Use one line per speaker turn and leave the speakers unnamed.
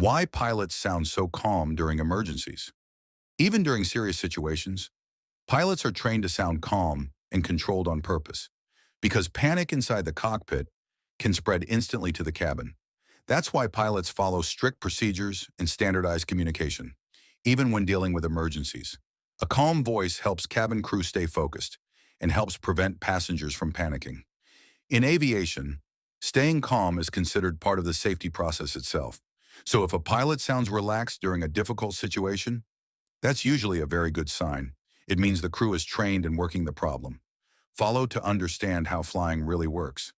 Why pilots sound so calm during emergencies? Even during serious situations, pilots are trained to sound calm and controlled on purpose, because panic inside the cockpit can spread instantly to the cabin. That's why pilots follow strict procedures and standardized communication, even when dealing with emergencies. A calm voice helps cabin crew stay focused and helps prevent passengers from panicking. In aviation, staying calm is considered part of the safety process itself. So if a pilot sounds relaxed during a difficult situation, that's usually a very good sign. It means the crew is trained in working the problem. Follow to understand how flying really works.